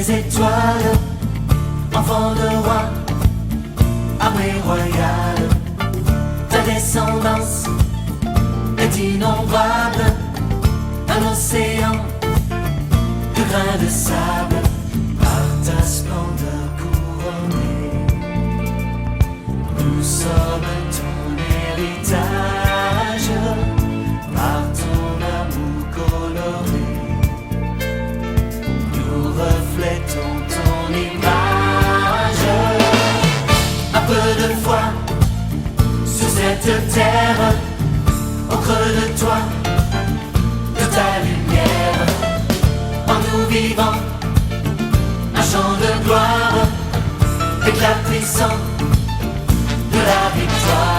les étoiles, enfant de roi, armée royale. Ta descendance est innombrable, un océan de grains de sable, par ta splendeur couronnée. Nous sommes ton héritage, par ton amour coloré. Nous reflétons ton image. Un peu de foi sur cette terre, au creux de toi, de ta lumière, en nous vivant un chant de gloire, éclat puissant de la victoire.